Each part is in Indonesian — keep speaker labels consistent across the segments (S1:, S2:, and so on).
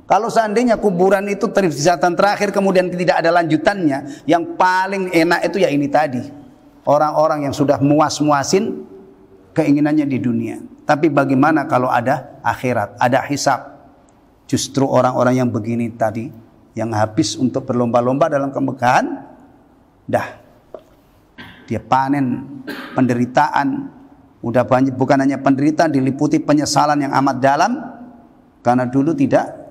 S1: Kalau seandainya kuburan itu peristirahatan terakhir kemudian tidak ada lanjutannya, yang paling enak itu ya ini tadi. Orang-orang yang sudah muas-muasin keinginannya di dunia. Tapi bagaimana kalau ada akhirat, ada hisab? Justru orang-orang yang begini tadi, yang habis untuk berlomba-lomba dalam kemegahan, dah dia panen penderitaan. Udah banyak, bukan hanya penderitaan, diliputi penyesalan yang amat dalam karena dulu tidak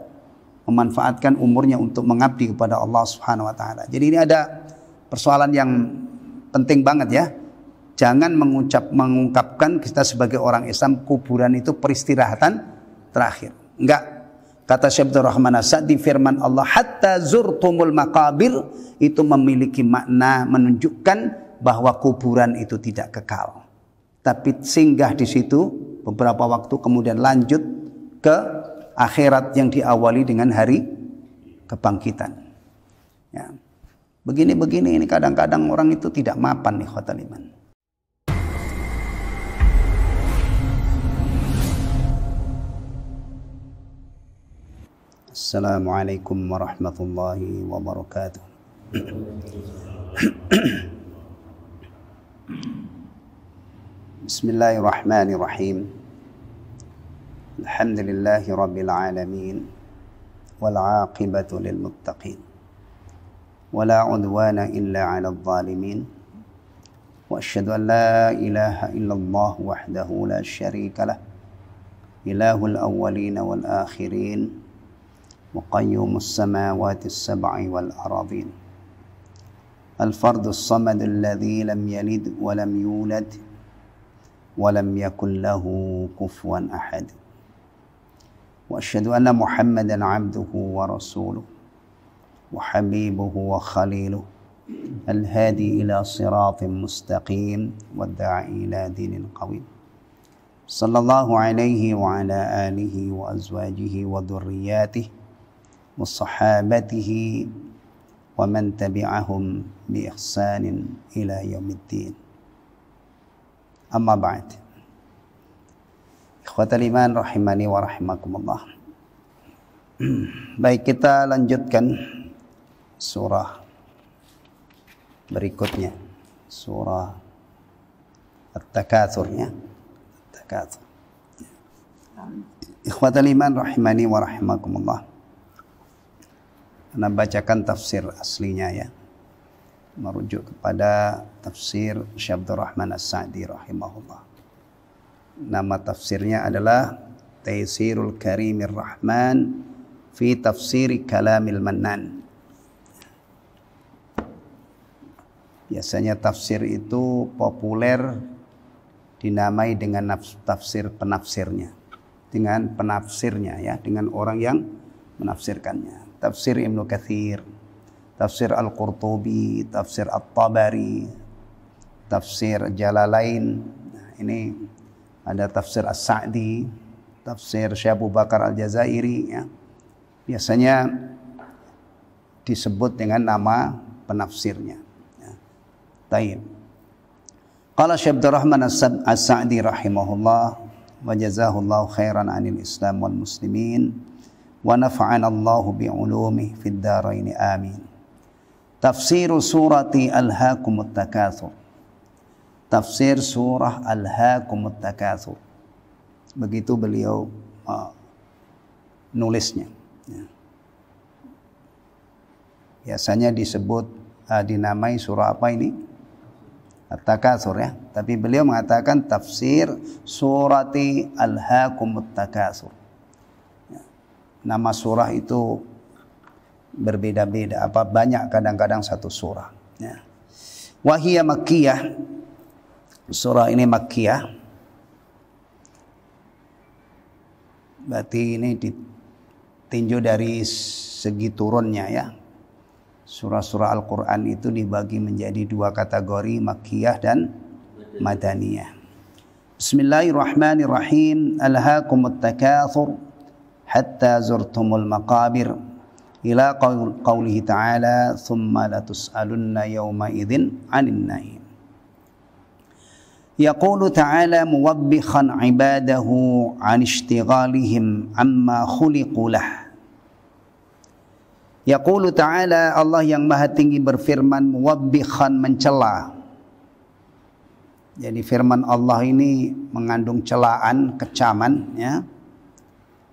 S1: memanfaatkan umurnya untuk mengabdi kepada Allah Subhanahu wa taala. Jadi ini ada persoalan yang penting banget ya. Jangan mengungkapkan kita sebagai orang Islam kuburan itu peristirahatan terakhir. Enggak. Kata Syekh Abdul Rahman As-Sa'di, firman Allah hatta zurtumul maqabir itu memiliki makna menunjukkan bahwa kuburan itu tidak kekal. Tapi singgah di situ beberapa waktu kemudian lanjut ke akhirat yang diawali dengan hari kebangkitan. Ya. Begini-begini ini kadang-kadang orang itu tidak mapan nih khotal iman. Assalamualaikum warahmatullahi wabarakatuh. Bismillahirrahmanirrahim. Alhamdulillahi rabbil alamin wal aqibatu lil muttaqin wala udwana illa 'alal zalimin wa asyhadu an la ilaha illallah wahdahu la syarika lah ilahul awwalin wal akhirin wa qayyumus samawati as-sab'i wal aradin al fardus samad alladhi lam yalid wa lam yulad wa lam yakul lahu kufuwan ahad. وأشهد أن محمدًا عبده ورسوله وحبيبه وخليله الهادي إلى صراط مستقيم والداعي إلى دين قويم صلى الله عليه وعلى آله وأزواجه وذرياته وصحابته ومن تبعهم بإحسان إلى يوم الدين أما بعد. Ikhwatal iman rahimani wa rahimakumullah. Baik, kita lanjutkan surah berikutnya, surah At-Takatsur ya. At-Takatsur. Ikhwatal iman rahimani wa rahimakumullah. Ana bacakan tafsir aslinya ya. Merujuk kepada tafsir Syekh Abdul Rahman As-Sa'di rahimahullah. Nama tafsirnya adalah Taisirul Karimir Rahman fi Tafsiri Kalamil Mannan. Biasanya tafsir itu populer dinamai dengan tafsir penafsirnya, dengan penafsirnya ya, dengan orang yang menafsirkannya. Tafsir Ibnu Katsir, tafsir Al-Qurtubi, tafsir At-Tabari, tafsir Jalalain. Nah, ini ada tafsir As-Sa'di, tafsir Syekh Abu Bakar Al-Jazairi ya. Biasanya disebut dengan nama penafsirnya ya. Taib. Qala Syekh Abdul Rahman As-Sa'di rahimahullah wa jazahullahu khairan 'anil Islam wal muslimin wa nafa'ana Allahu bi 'ulumihi fid dharain amin. Tafsir surati Alhaakumut Takatsur. Tafsir surah Alhaakumut Takatsur. Begitu beliau nulisnya ya. Biasanya disebut dinamai surah apa ini? At-Takatsur ya. Tapi beliau mengatakan tafsir surati Alhaakumut Takatsur ya. Nama surah itu berbeda-beda, banyak kadang-kadang satu surah ya. Wahiyya Makkiyah. Surah ini Makkiyah. Berarti ini ditinjau dari segi turunnya ya. Surah-surah Al-Quran itu dibagi menjadi dua kategori, Makkiyah dan Madaniyah. Bismillahirrahmanirrahim. Alhaakumut takatsur hatta zurtumul maqabir ila qawlihi ta'ala thumma latus'alunna yawma idzin 'anil na'im. Yaqulu ta'ala muwabbikhan ibadahu 'an ishtighalihim amma khuliqu lah Yaqulu ta'ala, Allah yang maha tinggi berfirman muwabbikhan, mencela. Jadi firman Allah ini mengandung celaan, kecaman, ya.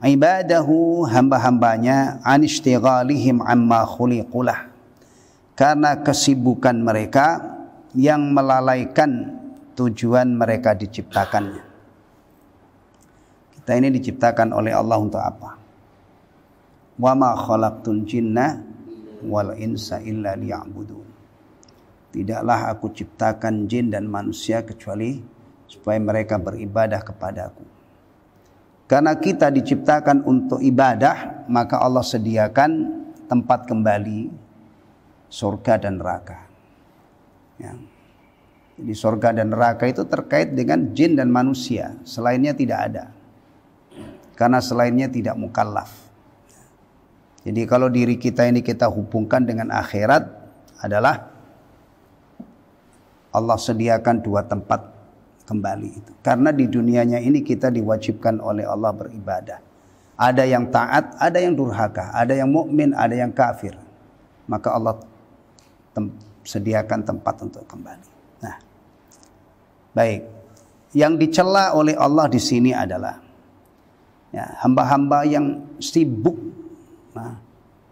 S1: Ibadahu, hamba-hambanya, anishtighalihim amma khuliqulah, karena kesibukan mereka yang melalaikan tujuan mereka diciptakannya. Kita ini diciptakan oleh Allah untuk apa? Wa ma khalaqtul jinna wal insa illa liya'budun. Tidaklah aku ciptakan jin dan manusia kecuali supaya mereka beribadah kepadaku. Karena kita diciptakan untuk ibadah, maka Allah sediakan tempat kembali surga dan neraka. Ya. Jadi surga dan neraka itu terkait dengan jin dan manusia, selainnya tidak ada. Karena selainnya tidak mukallaf. Jadi kalau diri kita ini kita hubungkan dengan akhirat, adalah Allah sediakan dua tempat kembali itu. Karena di dunianya ini kita diwajibkan oleh Allah beribadah. Ada yang taat, ada yang durhaka, ada yang mukmin, ada yang kafir. Maka Allah sediakan tempat untuk kembali. Nah, baik. Yang dicela oleh Allah di sini adalah hamba-hamba yang sibuk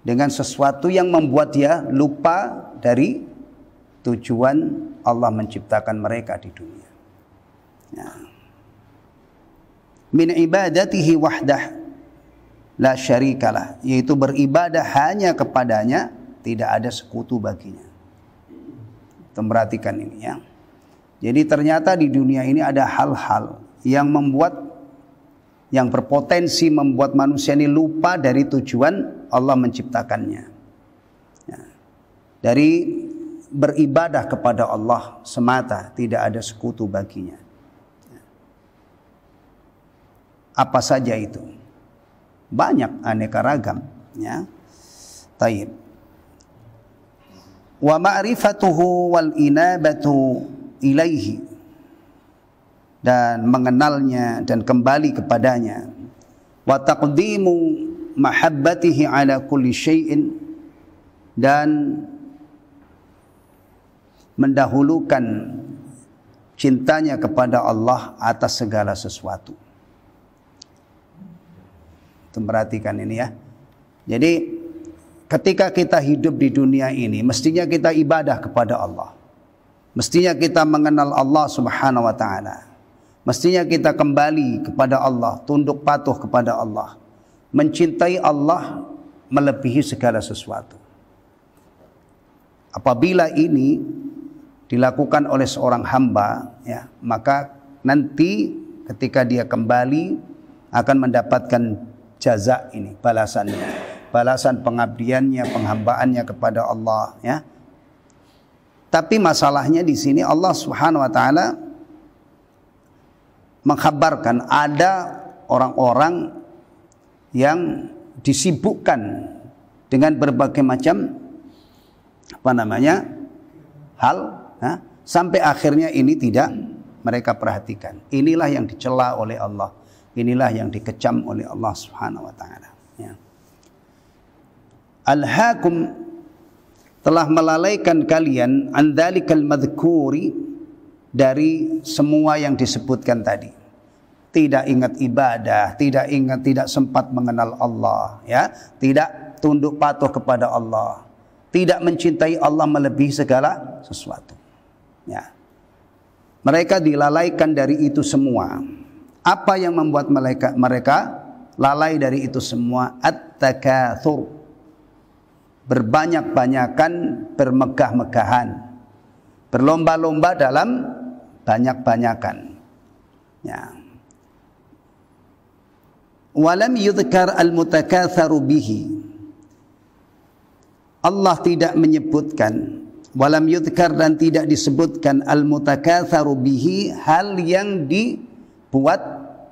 S1: dengan sesuatu yang membuat dia lupa dari tujuan Allah menciptakan mereka di dunia. Min ibadatihi wahdah la syarikalah, yaitu beribadah hanya kepadanya, tidak ada sekutu baginya. Perhatikan ini ya. Jadi ternyata di dunia ini ada hal-hal yang berpotensi membuat manusia ini lupa dari tujuan Allah menciptakannya. Dari beribadah kepada Allah semata, tidak ada sekutu baginya. Apa saja itu? Banyak, aneka ragam, ya. Taib. Wa ma'rifatuhu wal inabatu ilaihi, dan mengenalnya dan kembali kepadanya. Wa taqdimu mahabbatihi ala kulli syai'in, dan mendahulukan cintanya kepada Allah atas segala sesuatu. Perhatikan ini ya. Jadi ketika kita hidup di dunia ini, mestinya kita ibadah kepada Allah. Mestinya kita mengenal Allah Subhanahu wa taala. Mestinya kita kembali kepada Allah, tunduk patuh kepada Allah, mencintai Allah melebihi segala sesuatu. Apabila ini dilakukan oleh seorang hamba, ya, maka nanti ketika dia kembali akan mendapatkan jaza ini, balasannya, balasan pengabdiannya, penghambaannya kepada Allah, ya. Tapi masalahnya di sini Allah Subhanahu wa taala mengkhabarkan ada orang-orang yang disibukkan dengan berbagai macam hal, ya, sampai akhirnya ini tidak mereka perhatikan. Inilah yang dicela oleh Allah. Inilah yang dikecam oleh Allah Subhanahu wa taala, ya. Alhaakum, telah melalaikan kalian an dzalikal madhkuri, dari semua yang disebutkan tadi. Tidak ingat ibadah, tidak sempat mengenal Allah, ya, tidak tunduk patuh kepada Allah, tidak mencintai Allah melebihi segala sesuatu, ya. Mereka dilalaikan dari itu semua. Apa yang membuat mereka lalai dari itu semua? At-takatsur, berbanyak-banyakan, bermegah-megahan, berlomba-lomba dalam banyak-banyakan, ya. Walam yudhkar al-mutakatsaru bihi, Allah tidak menyebutkan, walam yudhkar, dan tidak disebutkan al-mutakatsaru bihi, hal yang dibuat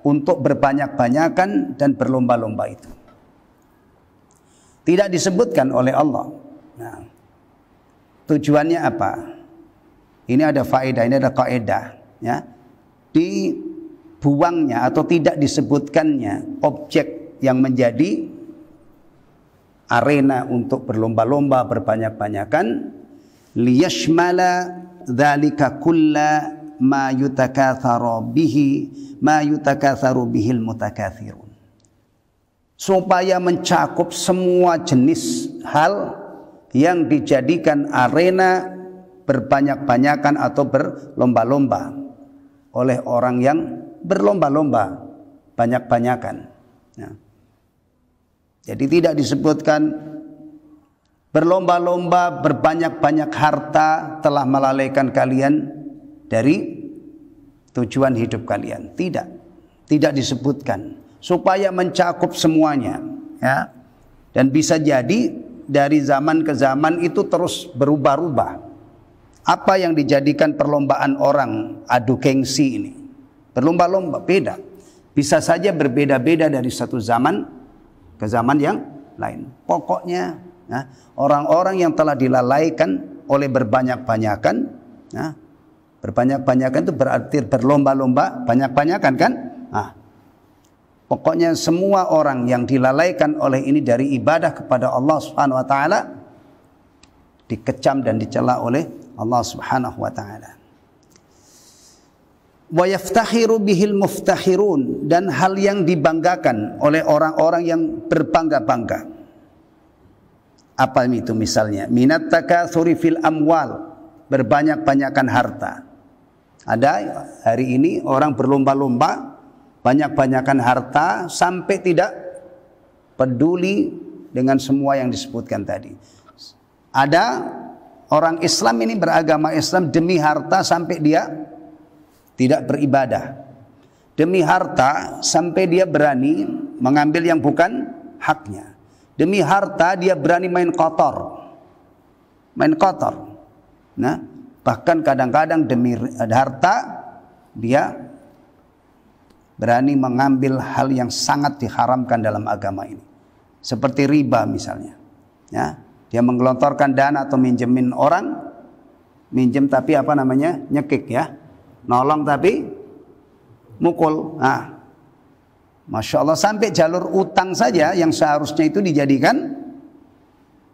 S1: untuk berbanyak-banyakan dan berlomba-lomba itu. Tidak disebutkan oleh Allah. Nah, tujuannya apa? Ini ada faedah, ini ada kaidah, ya. Dibuangnya atau tidak disebutkannya objek yang menjadi arena untuk berlomba-lomba berbanyak-banyakan, liyashmala dzalika kulla ma yutakatsaru bihil mutakatsirun, supaya mencakup semua jenis hal yang dijadikan arena berbanyak-banyakan atau berlomba-lomba oleh orang yang berlomba-lomba banyak-banyakan. Nah, jadi tidak disebutkan berlomba-lomba berbanyak-banyak harta telah melalaikan kalian dari tujuan hidup kalian. Tidak disebutkan, supaya mencakup semuanya, ya. Dan bisa jadi dari zaman ke zaman itu terus berubah-ubah. Apa yang dijadikan perlombaan orang adu gengsi ini, berlomba-lomba, beda. Bisa saja berbeda-beda dari satu zaman ke zaman yang lain. Pokoknya orang-orang yang telah dilalaikan oleh berbanyak-banyakan, berbanyak-banyakan itu berarti berlomba-lomba, banyak-banyakan kan? Pokoknya semua orang yang dilalaikan oleh ini dari ibadah kepada Allah Subhanahu wa taala dikecam dan dicela oleh Allah Subhanahu wa taala. Wa yaftakhiru bihil muftakhirun, dan hal yang dibanggakan oleh orang-orang yang berbangga-bangga. Apa itu misalnya? Minat takatsuri fil amwal, berbanyak-banyakan harta. Ada hari ini orang berlomba-lomba banyak-banyakan harta sampai tidak peduli dengan semua yang disebutkan tadi. Ada orang Islam ini beragama Islam demi harta sampai dia tidak beribadah. Demi harta sampai dia berani mengambil yang bukan haknya. Demi harta dia berani main kotor. Main kotor. Nah, bahkan kadang-kadang demi harta dia berani mengambil hal yang sangat diharamkan dalam agama ini. Seperti riba misalnya. Ya. Dia menggelontorkan dana atau minjemin orang, minjem tapi apa namanya, nyekik ya, nolong tapi mukul. Masya Allah, sampai jalur utang saja yang seharusnya itu dijadikan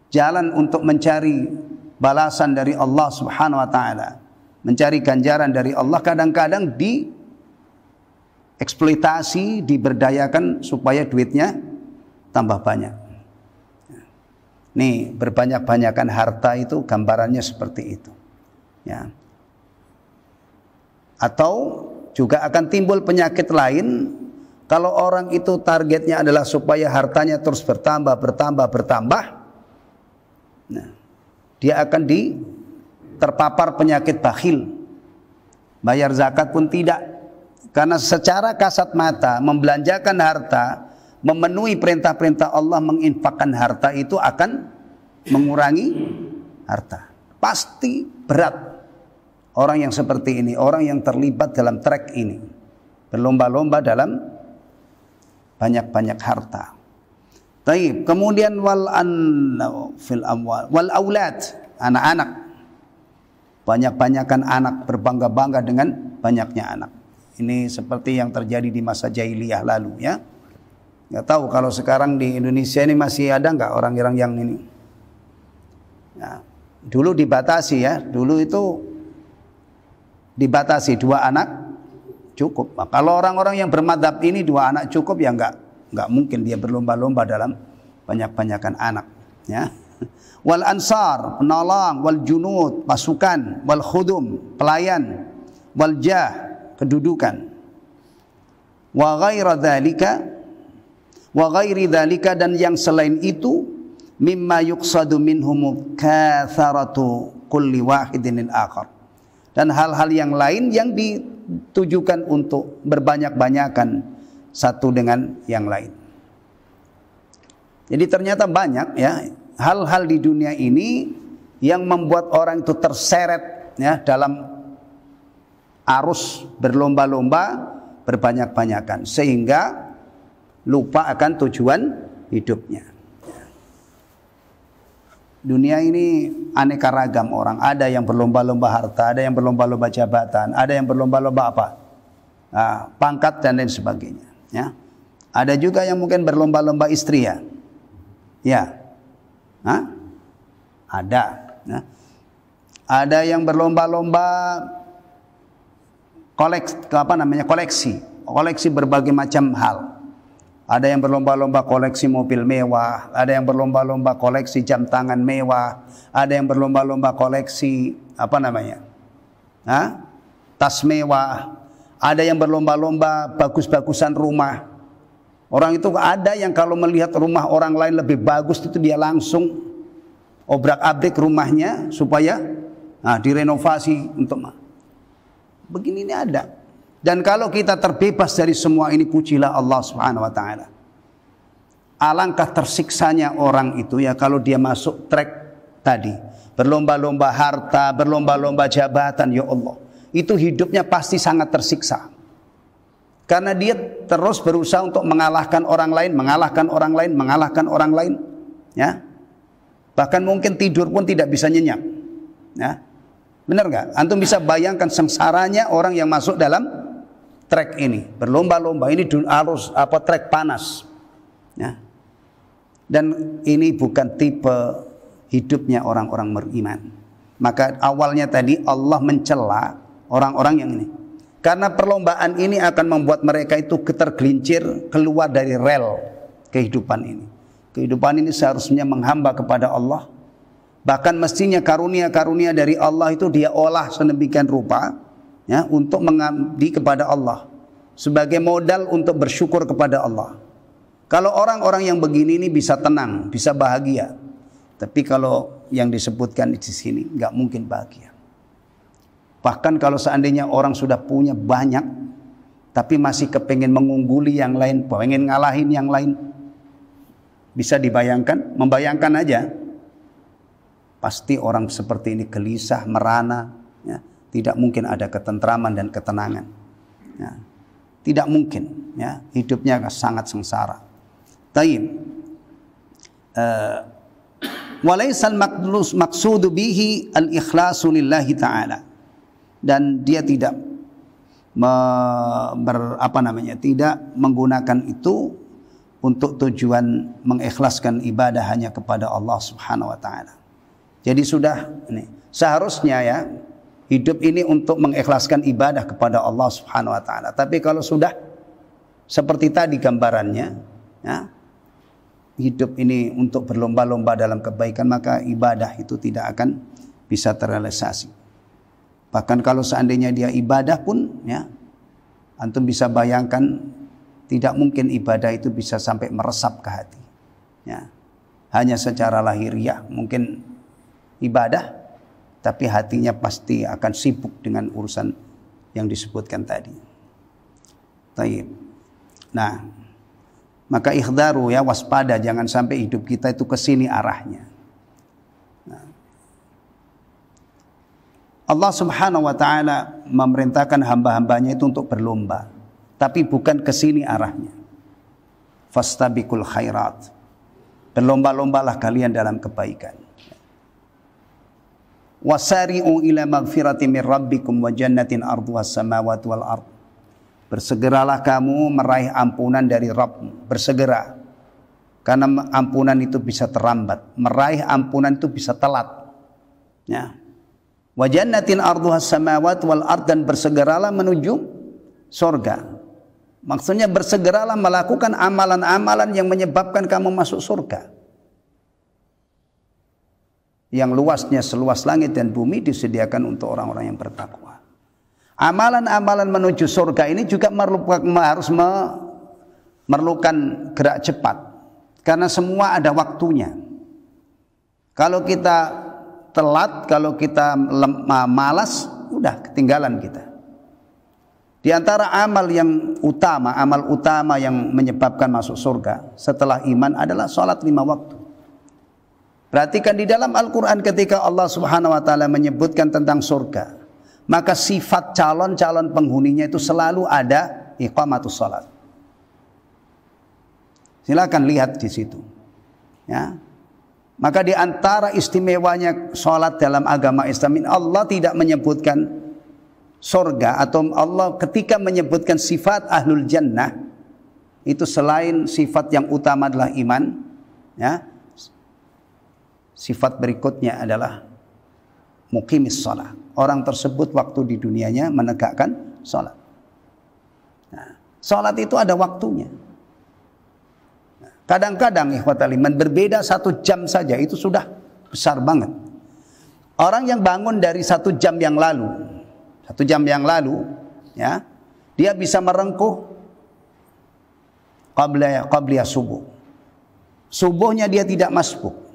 S1: jalan untuk mencari balasan dari Allah Subhanahu wa taala, mencari ganjaran dari Allah, kadang-kadang dieksploitasi, diberdayakan supaya duitnya tambah banyak. Nih, berbanyak-banyakan harta itu gambarannya seperti itu. Ya. Atau juga akan timbul penyakit lain kalau orang itu targetnya adalah supaya hartanya terus bertambah. Nah, dia akan terpapar penyakit bakhil. Bayar zakat pun tidak. Karena secara kasat mata membelanjakan harta, memenuhi perintah-perintah Allah, menginfakkan harta itu akan mengurangi harta. Pasti berat orang yang seperti ini, orang yang terlibat dalam trek ini, berlomba-lomba dalam banyak-banyak harta. Taib. Kemudian wal aulad, anak-anak, banyak-banyakan anak, berbangga-bangga dengan banyaknya anak. Ini seperti yang terjadi di masa jahiliyah lalu, ya. Nggak tahu kalau sekarang di Indonesia ini masih ada nggak orang-orang yang ini. Nah, dulu dibatasi ya, dulu itu dibatasi 2 anak cukup. Nah, kalau orang-orang yang bermadzhab ini 2 anak cukup, ya nggak mungkin dia berlomba-lomba dalam banyak-banyakan anak. Ya. Wal ansar, penolong, wal junud, pasukan, wal khudum, pelayan, wal jah, kedudukan. Wa ghairi dzalika, dan yang selain itu, mimma yuqsadu minhum katharatu kulli wahidin akhar, dan hal-hal yang lain yang ditujukan untuk berbanyak-banyakan satu dengan yang lain. Jadi ternyata banyak ya hal-hal di dunia ini yang membuat orang itu terseret ya dalam arus berlomba-lomba berbanyak-banyakan, sehingga lupa akan tujuan hidupnya. Dunia ini aneka ragam orang. Ada yang berlomba-lomba harta, ada yang berlomba-lomba jabatan, ada yang berlomba-lomba apa? Pangkat dan lain sebagainya. Ya. Ada juga yang mungkin berlomba-lomba istri ya. Ya. Hah? Ada. Ya. Ada yang berlomba-lomba koleksi berbagai macam hal. Ada yang berlomba-lomba koleksi mobil mewah, ada yang berlomba-lomba koleksi jam tangan mewah, ada yang berlomba-lomba koleksi tas mewah, ada yang berlomba-lomba bagus-bagusan rumah. Orang itu ada yang kalau melihat rumah orang lain lebih bagus itu dia langsung obrak-abrik rumahnya supaya direnovasi untuk begini. Ini ada. Dan kalau kita terbebas dari semua ini, pujilah Allah Subhanahu wa taala. Alangkah tersiksanya orang itu ya kalau dia masuk trek tadi, berlomba-lomba harta, berlomba-lomba jabatan, ya Allah. Itu hidupnya pasti sangat tersiksa. Karena dia terus berusaha untuk mengalahkan orang lain, ya. Bahkan mungkin tidur pun tidak bisa nyenyak. Ya. Benar nggak? Antum bisa bayangkan sengsaranya orang yang masuk dalam trek ini, berlomba-lomba. Ini harus trek panas. Ya. Dan ini bukan tipe hidupnya orang-orang beriman. Maka awalnya tadi Allah mencela orang-orang yang ini. Karena perlombaan ini akan membuat mereka itu tergelincir keluar dari rel kehidupan ini. Kehidupan ini seharusnya menghamba kepada Allah. Bahkan mestinya karunia-karunia dari Allah itu dia olah sedemikian rupa ya, untuk mengabdi kepada Allah. Sebagai modal untuk bersyukur kepada Allah. Kalau orang-orang yang begini ini bisa tenang, bisa bahagia. Tapi kalau yang disebutkan di sini nggak mungkin bahagia. Bahkan kalau seandainya orang sudah punya banyak, tapi masih kepengen mengungguli yang lain, pengen ngalahin yang lain. Bisa dibayangkan, membayangkan aja. Pasti orang seperti ini gelisah, merana, ya. Tidak mungkin ada ketentraman dan ketenangan. Ya. Tidak mungkin, ya. Hidupnya sangat sengsara. Taib. Walaisal maqsudu bihi al-ikhlasu lillahi ta'ala. Dan dia tidak tidak menggunakan itu untuk tujuan mengikhlaskan ibadah hanya kepada Allah Subhanahu wa taala. Jadi sudah ini seharusnya ya hidup ini untuk mengikhlaskan ibadah kepada Allah Subhanahu wa taala. Tapi kalau sudah seperti tadi gambarannya, ya, hidup ini untuk berlomba-lomba dalam kebaikan, maka ibadah itu tidak akan bisa terrealisasi. Bahkan kalau seandainya dia ibadah pun, ya, antum bisa bayangkan tidak mungkin ibadah itu bisa sampai meresap ke hati. Ya. Hanya secara lahiriah mungkin ibadah, tapi hatinya pasti akan sibuk dengan urusan yang disebutkan tadi. Taib. Nah, maka ikhdaru ya, waspada, jangan sampai hidup kita itu ke sini arahnya. Nah. Allah Subhanahu wa taala memerintahkan hamba-hambanya itu untuk berlomba, tapi bukan ke sini arahnya. Fastabiqul khairat. Berlomba-lombalah kalian dalam kebaikan. Wasari'u ila magfirati min rabbikum wa jannatin arduhas samawati wal ard. Bersegeralah kamu meraih ampunan dari Rabbmu. Bersegera. Karena ampunan itu bisa terlambat. Meraih ampunan itu bisa telat. Ya. Wa jannatin arduhas samawati wal ard, dan bersegeralah menuju surga. Maksudnya bersegeralah melakukan amalan-amalan yang menyebabkan kamu masuk surga. Yang luasnya seluas langit dan bumi disediakan untuk orang-orang yang bertakwa. Amalan-amalan menuju surga ini juga harus memerlukan gerak cepat. Karena semua ada waktunya. Kalau kita telat, kalau kita malas, udah ketinggalan kita. Di antara amal utama yang menyebabkan masuk surga setelah iman adalah sholat 5 waktu. Perhatikan di dalam Al-Quran ketika Allah Subhanahu wa taala menyebutkan tentang surga, maka sifat calon-calon penghuninya itu selalu ada iqamatus sholat. Silakan lihat di situ. Ya. Maka di antara istimewanya sholat dalam agama Islam, Allah tidak menyebutkan surga, atau Allah ketika menyebutkan sifat ahlul jannah itu selain sifat yang utama adalah iman, ya, sifat berikutnya adalah muqimis shalah. Orang tersebut waktu di dunianya menegakkan salat. Nah, salat itu ada waktunya. Kadang-kadang ikhwatal iman berbeda 1 jam saja itu sudah besar banget. Orang yang bangun dari 1 jam yang lalu, 1 jam yang lalu, ya, dia bisa merengkuh qabliya subuh. Subuhnya dia tidak masbuk.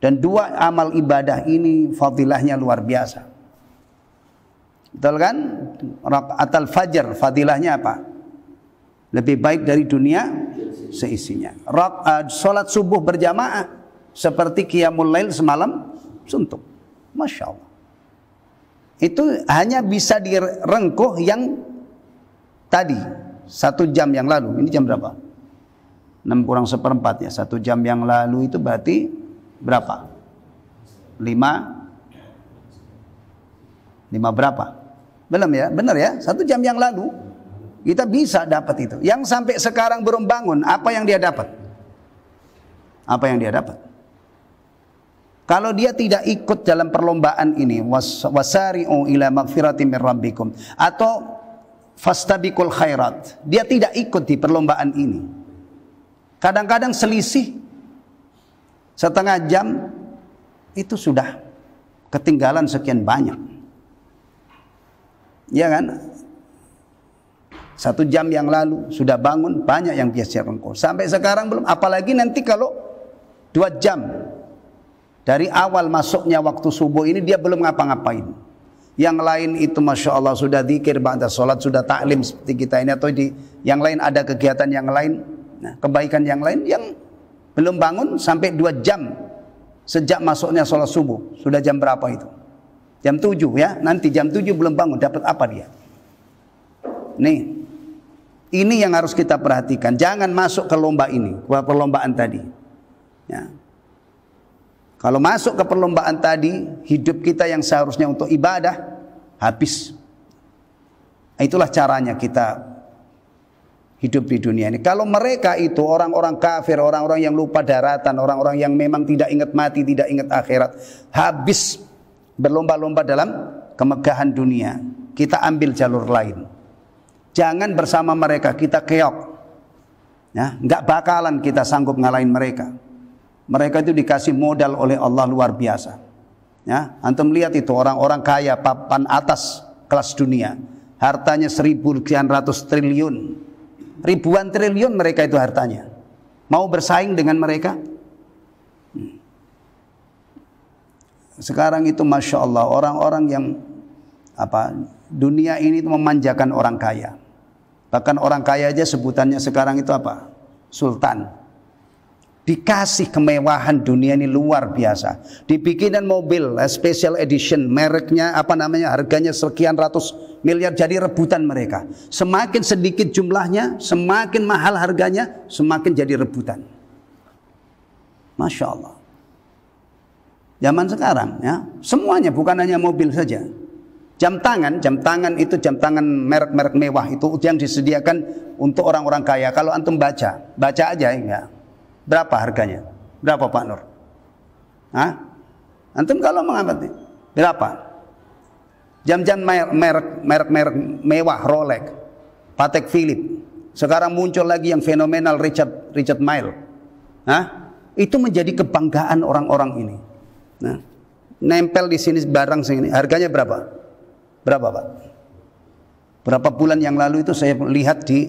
S1: Dan 2 amal ibadah ini fadilahnya luar biasa. Betul kan? Rakaatul fajr fadilahnya apa? Lebih baik dari dunia seisinya. Salat subuh berjamaah seperti qiyamul lail semalam suntuk. Masya Allah. Itu hanya bisa direngkuh yang tadi 1 jam yang lalu. Ini jam berapa? 6 kurang 1/4 ya. 1 jam yang lalu itu berarti berapa? 5 berapa? Belum ya? Benar ya? 1 jam yang lalu kita bisa dapat itu. Yang sampai sekarang belum bangun, apa yang dia dapat? Apa yang dia dapat? Kalau dia tidak ikut dalam perlombaan ini, wasari'u ila magfiratin min rabbikum, atau fastabiqul khairat, dia tidak ikut di perlombaan ini. Kadang-kadang selisih setengah jam itu sudah ketinggalan sekian banyak. Ya kan? 1 jam yang lalu sudah bangun, banyak yang biasa rengkuh. Sampai sekarang belum, apalagi nanti kalau 2 jam dari awal masuknya waktu subuh ini dia belum ngapa-ngapain. Yang lain itu Masya Allah sudah dzikir, ba'da sholat sudah taklim seperti kita ini, atau di yang lain ada kegiatan yang lain, nah, kebaikan yang lain, yang belum bangun sampai 2 jam sejak masuknya sholat subuh. Sudah jam berapa itu? Jam 7 ya, nanti jam 7 belum bangun, dapat apa dia? Nih, ini yang harus kita perhatikan. Jangan masuk ke lomba ini, ke perlombaan tadi. Ya. Kalau masuk ke perlombaan tadi, hidup kita yang seharusnya untuk ibadah habis. Itulah caranya kita hidup di dunia ini. Kalau mereka itu orang-orang kafir, orang-orang yang lupa daratan, orang-orang yang memang tidak ingat mati, tidak ingat akhirat, habis berlomba-lomba dalam kemegahan dunia. Kita ambil jalur lain. Jangan bersama mereka, kita keok. Ya, nggak bakalan kita sanggup ngalahin mereka. Mereka itu dikasih modal oleh Allah luar biasa. Ya, antum lihat itu orang-orang kaya papan atas kelas dunia, hartanya 1.100 triliun, ribuan triliun mereka itu hartanya. Mau bersaing dengan mereka? Sekarang itu Masya Allah orang-orang yang dunia ini itu memanjakan orang kaya. Bahkan orang kaya aja sebutannya sekarang itu apa? Sultan. Dikasih kemewahan dunia ini luar biasa. Dibikinan mobil special edition, mereknya harganya sekian ratus miliar, jadi rebutan mereka. Semakin sedikit jumlahnya, semakin mahal harganya, semakin jadi rebutan. Masya Allah. Zaman sekarang ya, semuanya, bukan hanya mobil saja. Jam tangan itu jam tangan merek-merek mewah itu yang disediakan untuk orang-orang kaya. Kalau antum baca aja ya. Berapa harganya? Berapa Pak Nur? Hah? Antum kalau mengamati berapa? Jam-jam merek mewah, Rolex, Patek Philippe. Sekarang muncul lagi yang fenomenal Richard Mille. Hah? Itu menjadi kebanggaan orang-orang ini. Nah, nempel di sini barang segini. Harganya berapa? Berapa Pak? Berapa bulan yang lalu itu saya lihat di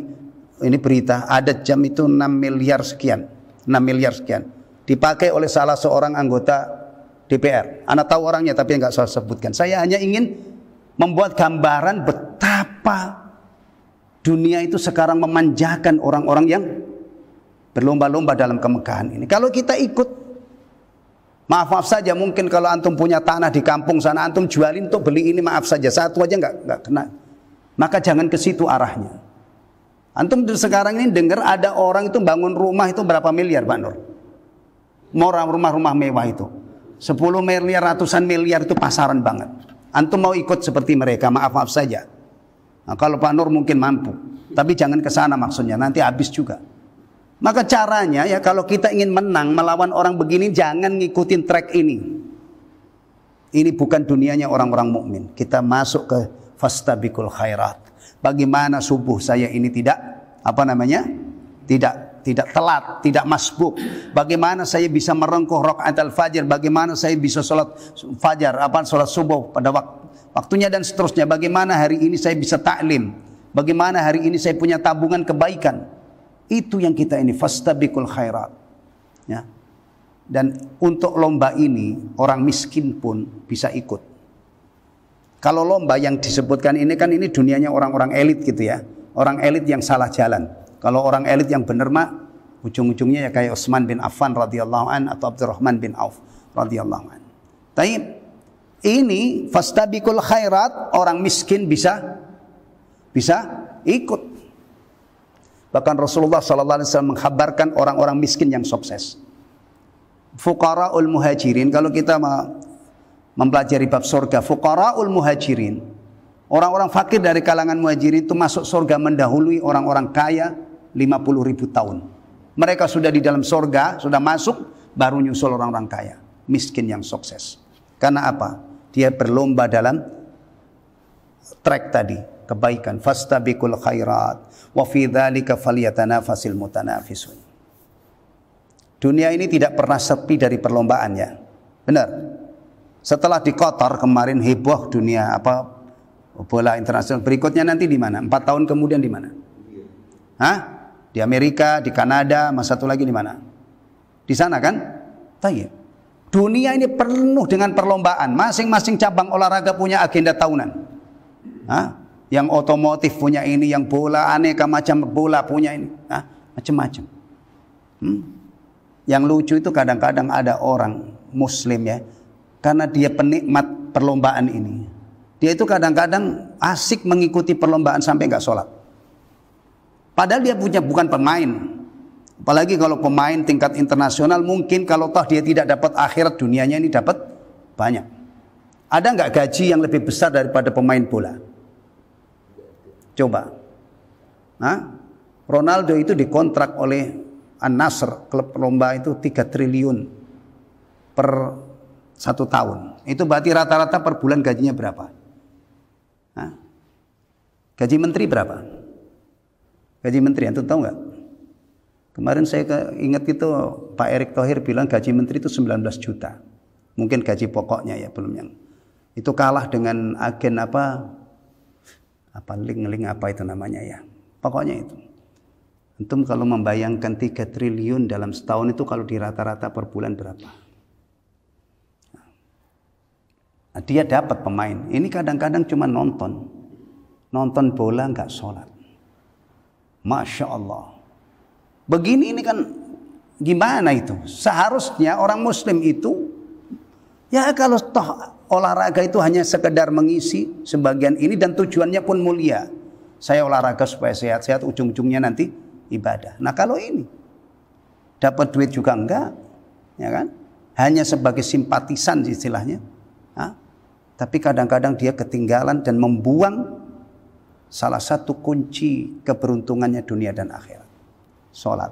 S1: ini berita, ada jam itu 6 miliar sekian. 6 miliar sekian dipakai oleh salah seorang anggota DPR. Anak tahu orangnya tapi enggak saya sebutkan. Saya hanya ingin membuat gambaran betapa dunia itu sekarang memanjakan orang-orang yang berlomba-lomba dalam kemegahan ini. Kalau kita ikut, maaf saja, mungkin kalau antum punya tanah di kampung sana, antum jualin untuk beli ini, maaf saja, satu aja enggak kena. Maka jangan ke situ arahnya. Antum sekarang ini dengar ada orang itu bangun rumah itu berapa miliar Pak Nur? Rumah-rumah mewah itu 10 miliar, ratusan miliar, itu pasaran banget. Antum mau ikut seperti mereka, maaf saja. Nah, kalau Pak Nur mungkin mampu, tapi jangan ke sana maksudnya, nanti habis juga. Maka caranya ya, kalau kita ingin menang melawan orang begini, jangan ngikutin track ini. Ini bukan dunianya orang-orang mukmin. Kita masuk ke fastabiqul khairat. Bagaimana subuh saya ini tidak tidak telat, tidak masbuk. Bagaimana saya bisa merengkuh rakaat al-fajr, bagaimana saya bisa sholat fajar, sholat subuh pada waktunya dan seterusnya. Bagaimana hari ini saya bisa taklim, bagaimana hari ini saya punya tabungan kebaikan. Itu yang kita ini fastabiqul khairat. Ya. Dan untuk lomba ini orang miskin pun bisa ikut. Kalau lomba yang disebutkan ini kan ini dunianya orang-orang elit gitu ya. Orang elit yang salah jalan. Kalau orang elit yang benar mah ujung-ujungnya ya kayak Utsman bin Affan radhiyallahu an atau Abdurrahman bin Auf radhiyallahu an. Tapi ini fastabiqul khairat, orang miskin bisa ikut. Bahkan Rasulullah sallallahu alaihi wasallam mengkhabarkan orang-orang miskin yang sukses. Fuqaraul muhajirin, kalau kita mempelajari bab surga, fuqaraul muhajirin, orang-orang fakir dari kalangan muhajirin itu masuk surga mendahului orang-orang kaya 50.000 tahun. Mereka sudah di dalam surga, sudah masuk, baru nyusul orang-orang kaya, miskin yang sukses. Karena apa? Dia berlomba dalam track tadi, kebaikan. Fastabiqul khairat wa fi dzalika falyatanafasil mutanafisun. Dunia ini tidak pernah sepi dari perlombaan ya. Benar. Setelah di Qatar kemarin heboh dunia bola internasional, berikutnya nanti di mana? 4 tahun kemudian di mana? Hah? Di Amerika, di Kanada, satu lagi di mana? Di sana kan? Tayyib. Dunia ini penuh dengan perlombaan. Masing-masing cabang olahraga punya agenda tahunan. Hah? Yang otomotif punya ini, yang bola aneka macam bola punya ini. Hah? Macam-macam. Yang lucu itu kadang-kadang ada orang muslim ya, karena dia penikmat perlombaan ini, dia itu kadang-kadang asik mengikuti perlombaan sampai nggak sholat. Padahal dia bukan pemain. Apalagi kalau pemain tingkat internasional, mungkin kalau toh dia tidak dapat akhirat, dunianya ini dapat banyak. Ada nggak gaji yang lebih besar daripada pemain bola? Coba. Ronaldo itu dikontrak oleh An-Nasr, klub lomba itu 3 triliun per 1 tahun. Itu berarti rata-rata per bulan gajinya berapa? Gaji menteri berapa? Gaji menteri, antum tahu nggak? Kemarin saya ingat itu Pak Erick Thohir bilang gaji menteri itu 19 juta. Mungkin gaji pokoknya ya, belum yang. Itu kalah dengan agen link apa itu namanya ya. Pokoknya itu. Antum kalau membayangkan 3 triliun dalam setahun itu kalau di rata-rata per bulan berapa? Nah, dia dapat pemain. Ini kadang-kadang cuma nonton bola nggak sholat. Masya Allah. Begini ini kan gimana itu? Seharusnya orang Muslim itu ya kalau toh olahraga itu hanya sekedar mengisi sebagian ini dan tujuannya pun mulia. Saya olahraga supaya sehat-sehat, ujung-ujungnya nanti ibadah. Nah kalau ini dapat duit juga enggak, ya kan? Hanya sebagai simpatisan istilahnya. Tapi kadang-kadang dia ketinggalan dan membuang salah satu kunci keberuntungannya dunia dan akhirat. Sholat.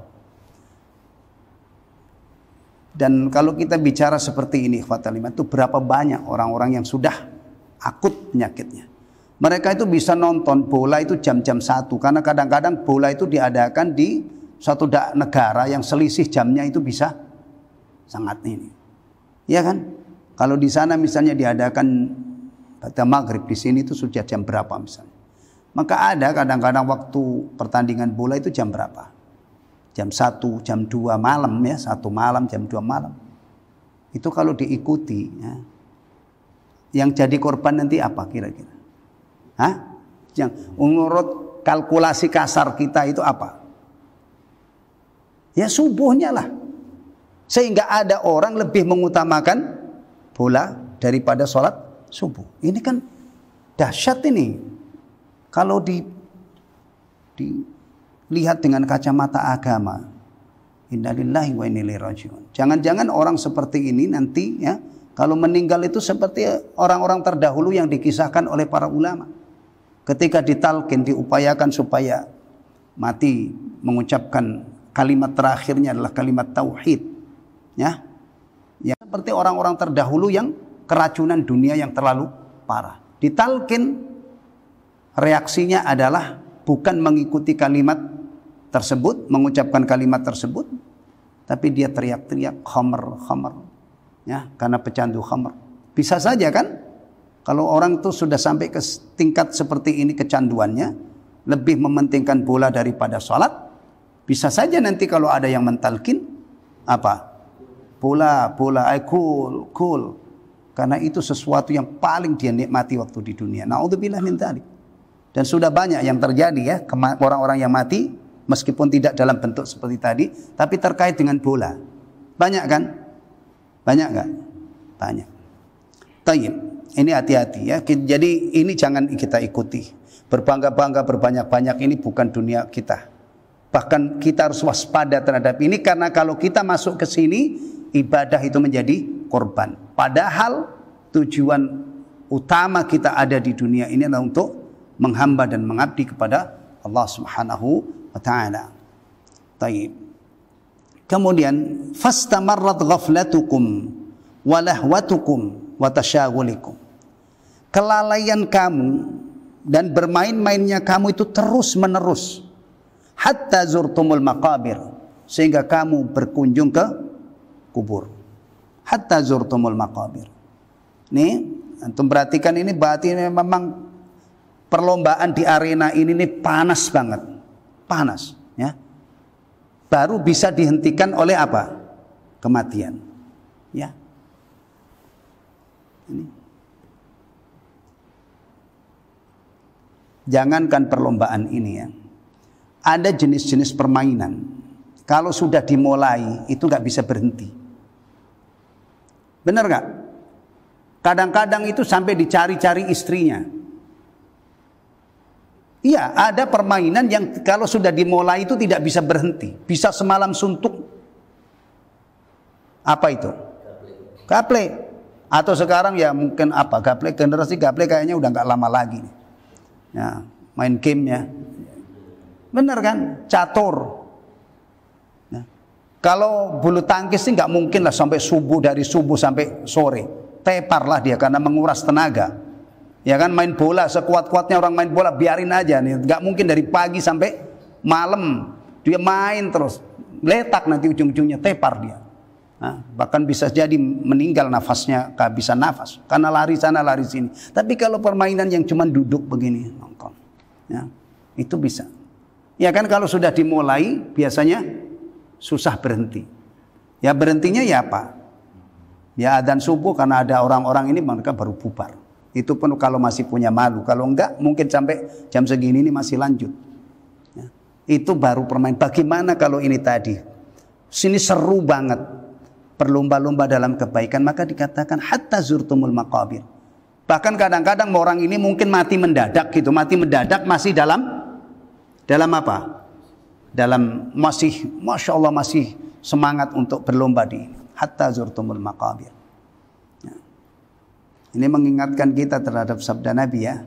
S1: Dan kalau kita bicara seperti ini, ikhwatal iman, itu berapa banyak orang-orang yang sudah akut penyakitnya. Mereka itu bisa nonton bola itu jam-jam 1 karena kadang-kadang bola itu diadakan di suatu negara yang selisih jamnya itu bisa sangat ini. Ya kan? Kalau di sana misalnya diadakan pada maghrib, di sini itu sudah jam berapa misalnya. Maka ada kadang-kadang waktu pertandingan bola itu jam berapa? Jam 1, jam 2 malam ya, 1 malam, jam 2 malam. Itu kalau diikuti ya, yang jadi korban nanti apa kira-kira? Yang menurut kalkulasi kasar kita itu apa? Ya subuhnya lah. Sehingga ada orang lebih mengutamakan bola daripada sholat subuh. Ini kan dahsyat ini. Kalau dilihat dengan kacamata agama. Innalillahi wa inna ilaihi raji'un. Jangan-jangan orang seperti ini nanti ya, kalau meninggal itu seperti orang-orang terdahulu yang dikisahkan oleh para ulama. Ketika ditalkin, diupayakan supaya mati mengucapkan kalimat terakhirnya adalah kalimat tauhid. Ya. Ya seperti orang-orang terdahulu yang keracunan dunia yang terlalu parah. Ditalkin, reaksinya adalah bukan mengikuti kalimat tersebut, mengucapkan kalimat tersebut, tapi dia teriak-teriak khamr, khamr. Ya, karena pecandu khamr. Bisa saja kan? Kalau orang itu sudah sampai ke tingkat seperti ini kecanduannya, lebih mementingkan bola daripada sholat, bisa saja nanti kalau ada yang mentalkin, apa? Bola, cool, cool. Karena itu sesuatu yang paling dia nikmati waktu di dunia. Na'udzubillah min dzalik. Dan sudah banyak yang terjadi ya, orang-orang yang mati meskipun tidak dalam bentuk seperti tadi, tapi terkait dengan bola. Banyak kan? Banyak enggak? Banyak. Tayyib. Ini hati-hati ya. Jadi ini jangan kita ikuti. Berbangga-bangga, berbanyak-banyak ini bukan dunia kita. Bahkan kita harus waspada terhadap ini karena kalau kita masuk ke sini, ibadah itu menjadi korban. Padahal tujuan utama kita ada di dunia ini adalah untuk menghamba dan mengabdi kepada Allah Subhanahu wa taala. Taib. Kemudian fastamarrat ghaflatukum wa lahwatukum wa tasyaghulukum. Kelalaian kamu dan bermain-mainnya kamu itu terus-menerus hatta zurtumul maqabir, sehingga kamu berkunjung ke kubur. Hatta zurtumul maqabir. Nih, antum perhatikan ini berarti ini memang perlombaan di arena ini nih panas banget. Panas, ya. Baru bisa dihentikan oleh apa? Kematian. Ya. Ini. Jangankan perlombaan ini ya. Ada jenis-jenis permainan. Kalau sudah dimulai itu nggak bisa berhenti. Benar nggak? Kadang-kadang itu sampai dicari-cari istrinya. Iya, ada permainan yang kalau sudah dimulai itu tidak bisa berhenti. Bisa semalam suntuk. Apa itu? Gaple. Atau sekarang ya mungkin apa? Gaple, generasi gaple kayaknya udah nggak lama lagi. Ya, main game ya. Benar kan? Catur. Nah, kalau bulu tangkis sih nggak mungkin lah sampai subuh, dari subuh sampai sore. Teparlah dia karena menguras tenaga. Ya kan, main bola sekuat-kuatnya orang main bola biarin aja nih. Nggak mungkin dari pagi sampai malam dia main terus. Letak nanti ujung-ujungnya tepar dia. Nah, bahkan bisa jadi meninggal nafasnya, kehabisan nafas karena lari sana lari sini. Tapi kalau permainan yang cuma duduk begini nongkrong, ya, itu bisa. Ya kan, kalau sudah dimulai biasanya susah berhenti. Ya berhentinya ya apa? Ya adzan subuh karena ada orang-orang ini mereka baru bubar. Itu pun kalau masih punya malu. Kalau enggak mungkin sampai jam segini ini masih lanjut. Ya, itu baru permain. Bagaimana kalau ini tadi? Sini seru banget. Berlomba-lomba dalam kebaikan, maka dikatakan hatta zurtumul maqabir. Bahkan kadang-kadang orang ini mungkin mati mendadak gitu. Mati mendadak masih dalam apa? Dalam masih, Masya Allah masih semangat untuk berlomba di hatta zurtumul maqabir. Ya. Ini mengingatkan kita terhadap sabda Nabi ya,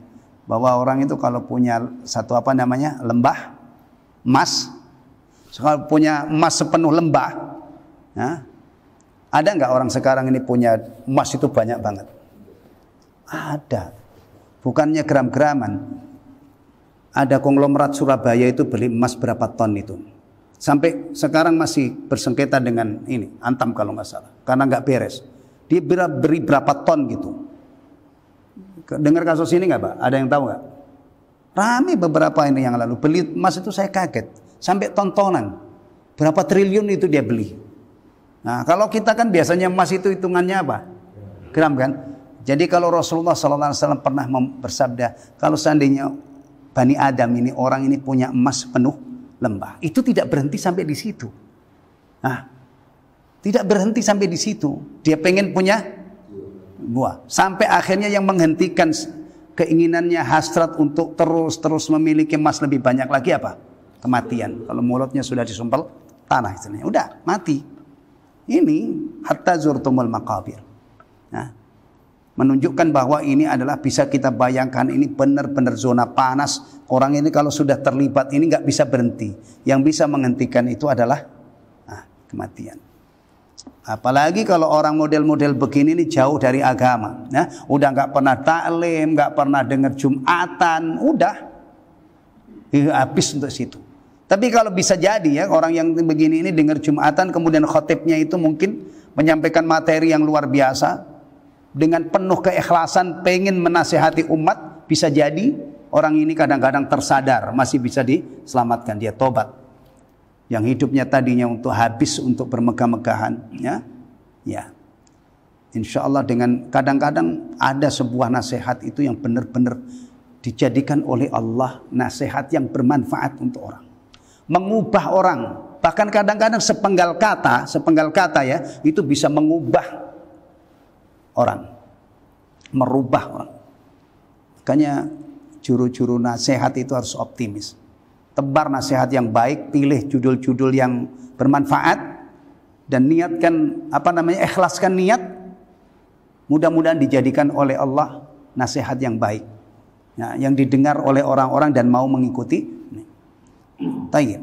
S1: bahwa orang itu kalau punya satu apa namanya lembah emas, kalau punya emas sepenuh lembah, ya, ada nggak orang sekarang ini punya emas itu banyak banget? Ada, bukannya gram-graman. Ada konglomerat Surabaya itu beli emas berapa ton itu. Sampai sekarang masih bersengketa dengan ini, Antam kalau nggak salah. Karena nggak beres. Dia beri berapa ton gitu. Dengar kasus ini nggak Pak? Ada yang tahu nggak? Rame beberapa ini yang lalu. Beli emas itu saya kaget. Sampai tontonan. Berapa triliun itu dia beli. Nah kalau kita kan biasanya emas itu hitungannya apa? Gram kan? Jadi kalau Rasulullah SAW pernah bersabda, kalau seandainya Bani Adam ini, orang ini punya emas penuh lembah, itu tidak berhenti sampai di situ. Nah, tidak berhenti sampai di situ. Dia pengen punya buah. Sampai akhirnya yang menghentikan keinginannya, hasrat untuk terus memiliki emas lebih banyak lagi apa? Kematian. Kalau mulutnya sudah disumpel tanah istilahnya, udah mati. Ini hatta zurtumul maqabir. Nah, menunjukkan bahwa ini adalah bisa kita bayangkan ini benar-benar zona panas. Orang ini kalau sudah terlibat ini nggak bisa berhenti. Yang bisa menghentikan itu adalah kematian. Apalagi kalau orang model-model begini ini jauh dari agama, ya, udah nggak pernah taklim, nggak pernah dengar Jumatan, udah habis untuk situ. Tapi kalau bisa jadi ya orang yang begini ini dengar Jumatan, kemudian khotibnya itu mungkin menyampaikan materi yang luar biasa dengan penuh keikhlasan, pengen menasihati umat, bisa jadi orang ini kadang-kadang tersadar, masih bisa diselamatkan, dia tobat. Yang hidupnya tadinya untuk habis untuk bermegah-megahan, ya, insya Allah dengan kadang-kadang ada sebuah nasihat itu yang benar-benar dijadikan oleh Allah nasihat yang bermanfaat untuk orang, mengubah orang, bahkan kadang-kadang sepenggal kata ya itu bisa mengubah orang, merubah orang. Makanya juru-juru nasihat itu harus optimis. Tebar nasihat yang baik, pilih judul-judul yang bermanfaat, dan niatkan ikhlaskan niat. Mudah-mudahan dijadikan oleh Allah nasihat yang baik, ya, yang didengar oleh orang-orang dan mau mengikuti. Tayyib.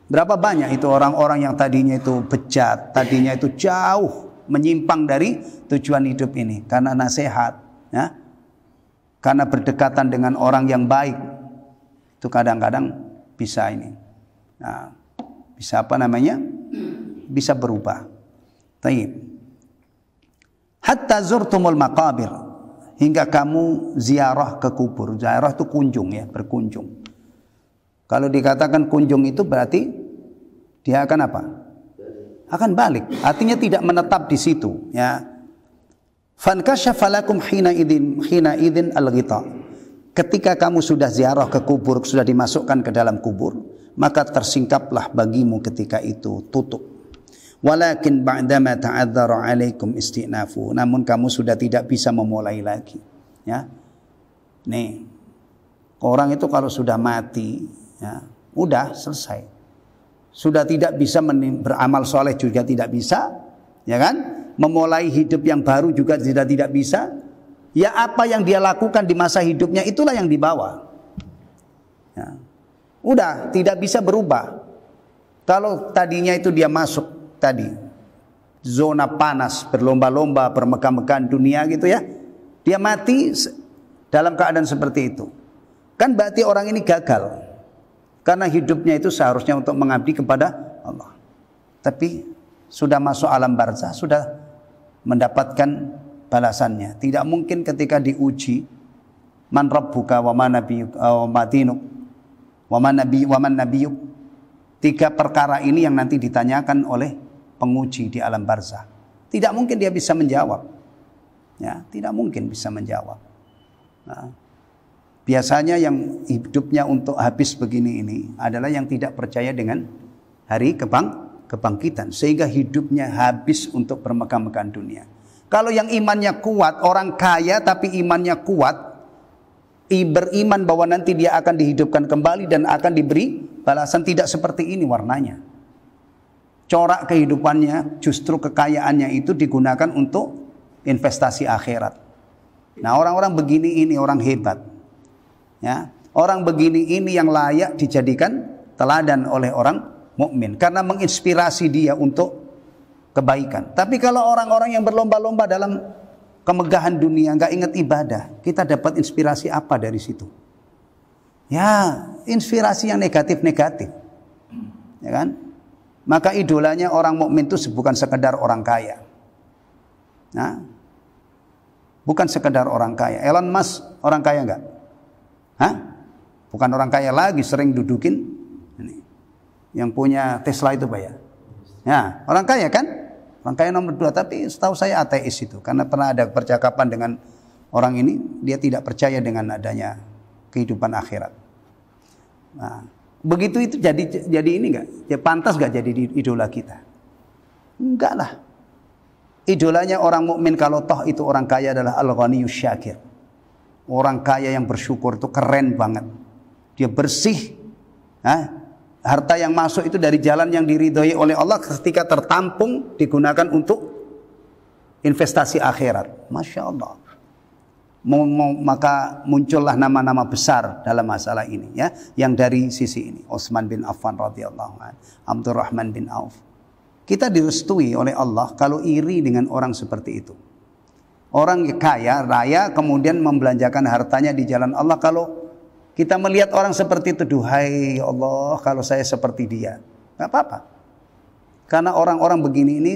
S1: Berapa banyak itu orang-orang yang tadinya itu bejat, tadinya itu jauh menyimpang dari tujuan hidup ini karena nasihat, ya, karena berdekatan dengan orang yang baik. Itu kadang-kadang bisa ini, bisa bisa berubah. Taib. Hatta zurtumul maqabir, hingga kamu ziarah ke kubur. Ziarah itu kunjung, ya, berkunjung. Kalau dikatakan kunjung itu berarti dia akan apa? Akan balik. Artinya tidak menetap di situ, ya. Fankashafa lakum hina idin al-ghita. Ketika kamu sudah ziarah ke kubur, sudah dimasukkan ke dalam kubur, maka tersingkaplah bagimu ketika itu tutup. Walakin ba'dama ta'adzara 'alaikum istinafu. Namun kamu sudah tidak bisa memulai lagi, ya. Nih, orang itu kalau sudah mati, ya, udah selesai. Sudah tidak bisa beramal soleh juga tidak bisa, ya kan? Memulai hidup yang baru juga sudah tidak bisa. Ya, apa yang dia lakukan di masa hidupnya itulah yang dibawa, ya. Udah tidak bisa berubah. Kalau tadinya itu dia masuk tadi zona panas, berlomba-lomba, bermegah-megahan dunia gitu ya, dia mati dalam keadaan seperti itu, kan berarti orang ini gagal, karena hidupnya itu seharusnya untuk mengabdi kepada Allah. Tapi sudah masuk alam barzah, sudah mendapatkan balasannya. Tidak mungkin ketika diuji man rabbuka wa man nabiyyuk wa madinuk wa man nabiyyuk, tiga perkara ini yang nanti ditanyakan oleh penguji di alam barzah. Tidak mungkin dia bisa menjawab, ya, tidak mungkin bisa menjawab. Nah, biasanya yang hidupnya untuk habis begini ini adalah yang tidak percaya dengan hari kebangkitan, sehingga hidupnya habis untuk bermegah-megahan dunia. Kalau yang imannya kuat, orang kaya tapi imannya kuat, beriman bahwa nanti dia akan dihidupkan kembali dan akan diberi balasan, tidak seperti ini warnanya. Corak kehidupannya, justru kekayaannya itu digunakan untuk investasi akhirat. Nah, orang-orang begini ini orang hebat, ya. Orang begini ini yang layak dijadikan teladan oleh orang mukmin karena menginspirasi dia untuk kebaikan. Tapi kalau orang-orang yang berlomba-lomba dalam kemegahan dunia, nggak ingat ibadah, kita dapat inspirasi apa dari situ? Ya, inspirasi yang negatif-negatif, ya kan? Maka idolanya orang mukmin itu bukan sekedar orang kaya, nah, bukan sekedar orang kaya. Elon Musk orang kaya nggak? Hah? Bukan orang kaya lagi, sering dudukin ini. Yang punya Tesla itu Pak ya? Ya, orang kaya kan? Orang kaya nomor 2, tapi setahu saya ateis itu. Karena pernah ada percakapan dengan orang ini, dia tidak percaya dengan adanya kehidupan akhirat. Nah, begitu itu jadi ini enggak? Ya pantas enggak jadi idola kita? Enggak lah. Idolanya orang mukmin kalau toh itu orang kaya adalah al-ghaniyus syakir. Orang kaya yang bersyukur itu keren banget. Dia bersih. Harta yang masuk itu dari jalan yang diridhoi oleh Allah, ketika tertampung digunakan untuk investasi akhirat. Masya Allah. Maka muncullah nama-nama besar dalam masalah ini, ya, yang dari sisi ini. Utsman bin Affan radhiyallahu anhu, Abdurrahman bin Auf. Kita direstui oleh Allah kalau iri dengan orang seperti itu. Orang kaya raya kemudian membelanjakan hartanya di jalan Allah. Kalau kita melihat orang seperti itu, duhai Allah, kalau saya seperti dia, nggak apa-apa. Karena orang-orang begini ini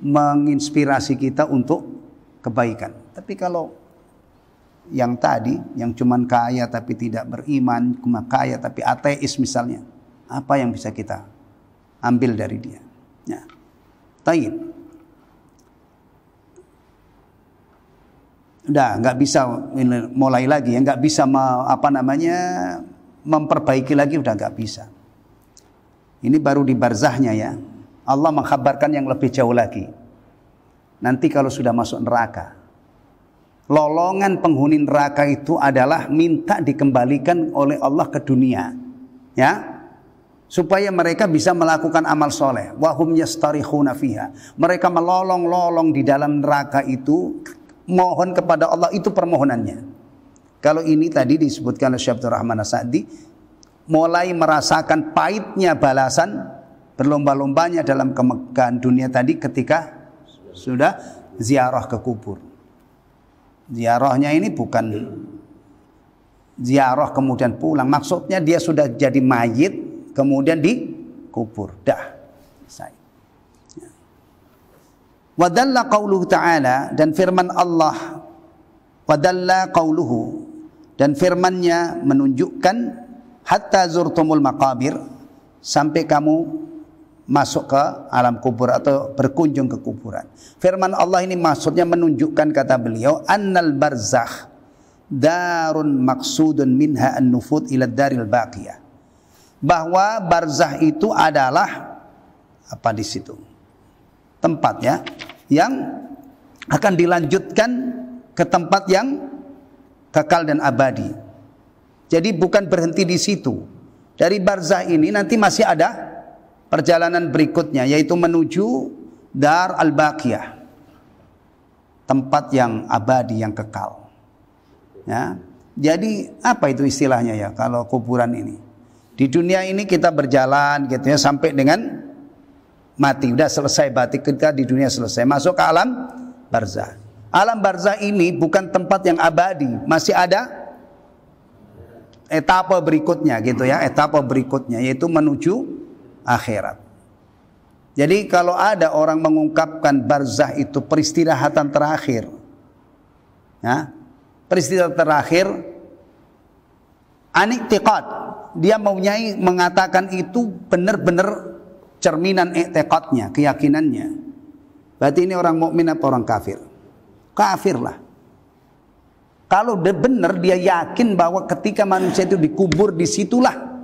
S1: menginspirasi kita untuk kebaikan. Tapi kalau yang tadi, yang cuman kaya tapi tidak beriman, cuma kaya tapi ateis misalnya, apa yang bisa kita ambil dari dia? Ya. Taib. Udah, nggak bisa mulai lagi, ya, nggak bisa memperbaiki lagi, udah nggak bisa. Ini baru di barzahnya, ya. Allah mengkhabarkan yang lebih jauh lagi. Nanti kalau sudah masuk neraka, lolongan penghuni neraka itu adalah minta dikembalikan oleh Allah ke dunia, ya, supaya mereka bisa melakukan amal soleh. Wahum yastarikhuna fiha. Mereka melolong-lolong di dalam neraka itu, mohon kepada Allah, itu permohonannya. Kalau ini tadi disebutkan oleh Syekh Abdurrahman As-Sa'di, mulai merasakan pahitnya balasan berlomba-lombanya dalam kemegahan dunia tadi ketika sudah ziarah ke kubur. Ziarahnya ini bukan ziarah kemudian pulang. Maksudnya dia sudah jadi mayit kemudian dikubur. Dah. Wa dalla qauluhu ta'ala, dan firman Allah, wa dalla qauluhu, dan firman-Nya menunjukkan, hatta zurtumul maqabir, sampai kamu masuk ke alam kubur atau berkunjung ke kuburan. Firman Allah ini maksudnya menunjukkan, kata beliau, annal barzakh darun maksudun minha an-nufud ila daril baqiyah. Bahwa barzakh itu adalah apa di situ? Tempatnya yang akan dilanjutkan ke tempat yang kekal dan abadi. Jadi bukan berhenti di situ. Dari barzakh ini nanti masih ada perjalanan berikutnya, yaitu menuju Dar al-Baqiyah, tempat yang abadi, yang kekal, ya. Jadi apa itu istilahnya, ya, kalau kuburan ini? Di dunia ini kita berjalan gitu, ya, sampai dengan mati, udah selesai, berarti kita di dunia selesai, masuk ke alam barzakh. Alam barzakh ini bukan tempat yang abadi, masih ada etapa berikutnya gitu, ya, etapa berikutnya, yaitu menuju akhirat. Jadi kalau ada orang mengungkapkan barzakh itu peristirahatan terakhir, ya, peristirahatan terakhir, aniktiqad, dia mempunyai mengatakan itu benar-benar cerminan i'tiqadnya, keyakinannya. Berarti ini orang mukmin apa orang kafir? Kafir lah. Kalau benar dia yakin bahwa ketika manusia itu dikubur, disitulah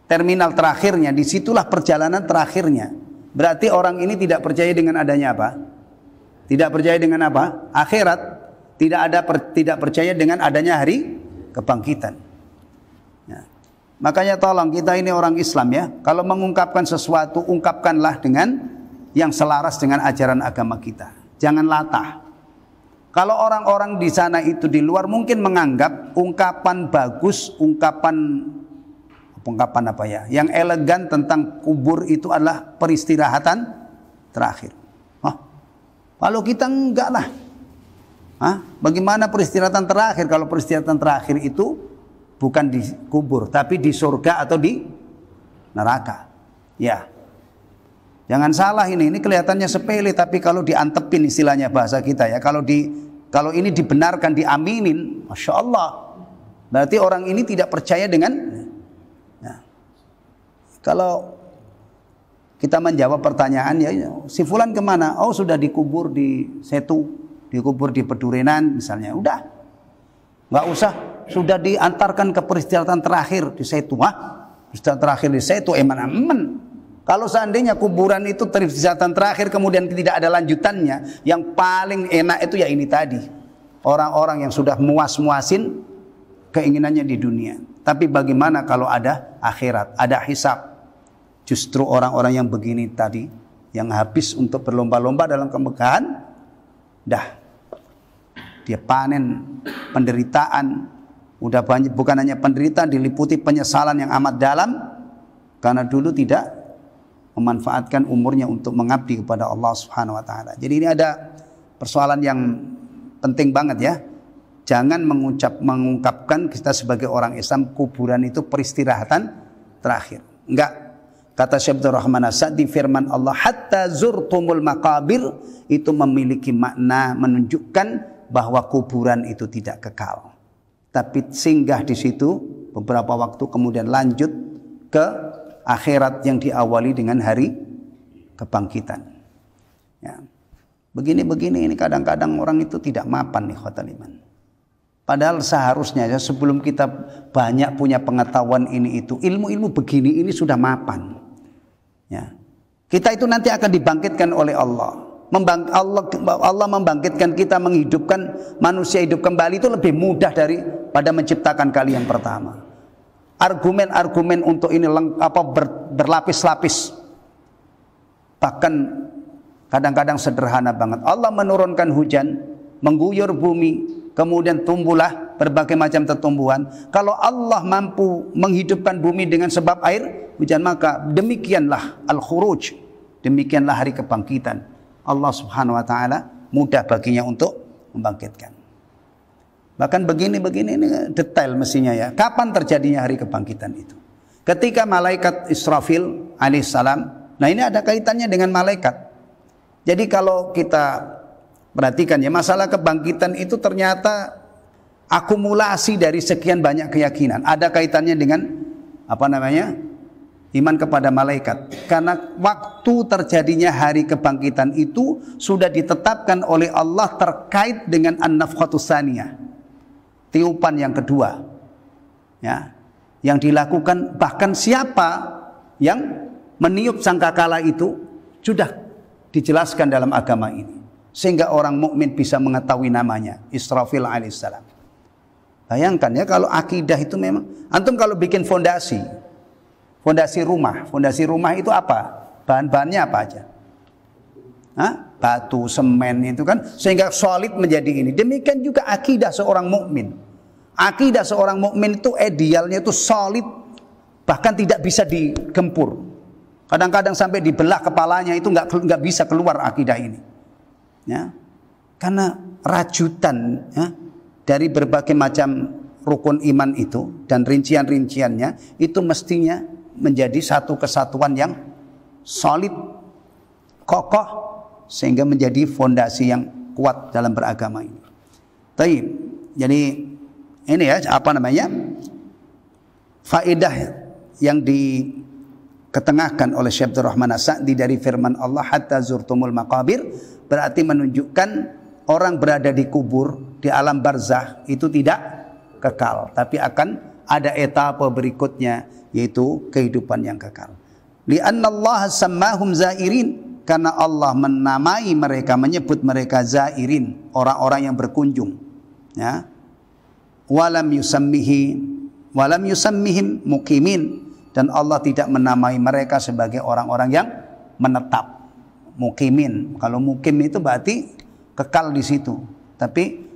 S1: terminal terakhirnya, disitulah perjalanan terakhirnya. Berarti orang ini tidak percaya dengan adanya apa? Tidak percaya dengan apa? Akhirat. Tidak percaya dengan adanya hari kebangkitan. Ya. Makanya tolong, kita ini orang Islam, ya, kalau mengungkapkan sesuatu, ungkapkanlah dengan yang selaras dengan ajaran agama kita. Jangan latah. Kalau orang-orang di sana itu di luar mungkin menganggap ungkapan bagus, ungkapan apa ya, yang elegan tentang kubur itu adalah peristirahatan terakhir. Kalau kita enggak lah. Bagaimana peristirahatan terakhir? Kalau peristirahatan terakhir itu bukan di kubur, tapi di surga atau di neraka. Ya. Jangan salah, ini kelihatannya sepele, tapi kalau diantepin, istilahnya bahasa kita, ya, kalau ini dibenarkan, diaminin, Masya Allah, berarti orang ini tidak percaya dengan. Kalau kita menjawab pertanyaan, ya, si fulan kemana? Oh, sudah dikubur di Setu, dikubur di Pedurenan misalnya. Udah, nggak usah, sudah diantarkan ke peristirahatan terakhir di Setu. Peristirahatan terakhir di Setu, eman-eman. Kalau seandainya kuburan itu peristirahatan terakhir kemudian tidak ada lanjutannya, yang paling enak itu ya ini tadi, orang-orang yang sudah muas-muasin keinginannya di dunia. Tapi bagaimana kalau ada akhirat, ada hisab? Justru orang-orang yang begini tadi, yang habis untuk berlomba-lomba dalam kemegahan dah dia panen penderitaan, udah banyak, bukan hanya penderitaan, diliputi penyesalan yang amat dalam karena dulu tidak memanfaatkan umurnya untuk mengabdi kepada Allah Subhanahu wa taala. Jadi ini ada persoalan yang penting banget ya. Jangan mengungkapkan kita sebagai orang Islam kuburan itu peristirahatan terakhir. Enggak. Kata Syekh Abdul Rahman As-Sa'di, firman Allah hatta zurtumul maqabir itu memiliki makna menunjukkan bahwa kuburan itu tidak kekal. Tapi singgah di situ beberapa waktu kemudian lanjut ke akhirat yang diawali dengan hari kebangkitan. Ya. Begini-begini ini kadang-kadang orang itu tidak mapan nih khotal iman. Padahal seharusnya ya, sebelum kita banyak punya pengetahuan ini itu, ilmu-ilmu begini ini sudah mapan. Ya. Kita itu nanti akan dibangkitkan oleh Allah. Allah membangkitkan kita, menghidupkan manusia hidup kembali itu lebih mudah daripada menciptakan kali yang pertama. Argumen-argumen untuk ini berlapis-lapis. Bahkan kadang-kadang sederhana banget. Allah menurunkan hujan, mengguyur bumi, kemudian tumbuhlah berbagai macam tumbuhan. Kalau Allah mampu menghidupkan bumi dengan sebab air hujan, maka demikianlah al-khuruj, demikianlah hari kebangkitan. Allah Subhanahu wa taala mudah baginya untuk membangkitkan. Bahkan begini-begini ini detail mestinya ya. Kapan terjadinya hari kebangkitan itu? Ketika malaikat Israfil alaihissalam. Nah, ini ada kaitannya dengan malaikat. Jadi kalau kita perhatikan ya, masalah kebangkitan itu ternyata akumulasi dari sekian banyak keyakinan. Ada kaitannya dengan iman kepada malaikat. Karena waktu terjadinya hari kebangkitan itu sudah ditetapkan oleh Allah terkait dengan an-nafkhatus tsaniyah, tiupan yang kedua. Ya, yang dilakukan bahkan siapa yang meniup sangkakala itu sudah dijelaskan dalam agama ini. Sehingga orang mukmin bisa mengetahui namanya, Israfil alaihissalam. Bayangkan ya kalau akidah itu memang, antum kalau bikin fondasi rumah itu apa? Bahan-bahannya apa aja? Batu, semen itu kan, sehingga solid menjadi ini. Demikian juga akidah seorang mukmin. Akidah seorang mukmin itu idealnya itu solid, bahkan tidak bisa digempur. Kadang-kadang sampai dibelah kepalanya itu nggak bisa keluar akidah ini. Ya, karena rajutan ya, dari berbagai macam rukun iman itu dan rincian-rinciannya itu mestinya menjadi satu kesatuan yang solid, kokoh, sehingga menjadi fondasi yang kuat dalam beragama ini. Jadi ini ya faedah yang diketengahkan oleh Syekh Abdul Rahman As-Sa'di dari firman Allah hatta zurtumul maqabir, berarti menunjukkan orang berada di kubur, di alam barzakh itu tidak kekal, tapi akan ada etapa berikutnya, yaitu kehidupan yang kekal. Li'anna Allah sammahum zairin, karena Allah menamai mereka, menyebut mereka zairin, orang-orang yang berkunjung. Ya. Walam yusammihim muqimin, dan Allah tidak menamai mereka sebagai orang-orang yang menetap. Muqimin, kalau mukim itu berarti kekal di situ. Tapi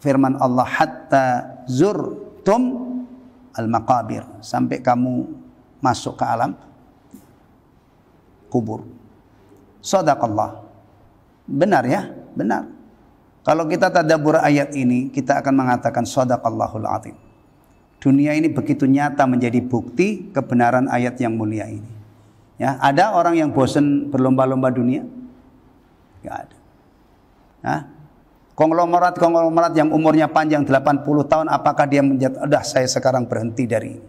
S1: firman Allah hatta zurtum al-maqabir, sampai kamu masuk ke alam kubur. Shadaqallah. Benar ya? Benar. Kalau kita tadabbur ayat ini, kita akan mengatakan shadaqallahul azim. Dunia ini begitu nyata menjadi bukti kebenaran ayat yang mulia ini. Ya, ada orang yang bosan berlomba-lomba dunia? Enggak ada. Nah, konglomerat yang umurnya panjang 80 tahun, apakah dia udah saya sekarang berhenti dari ini?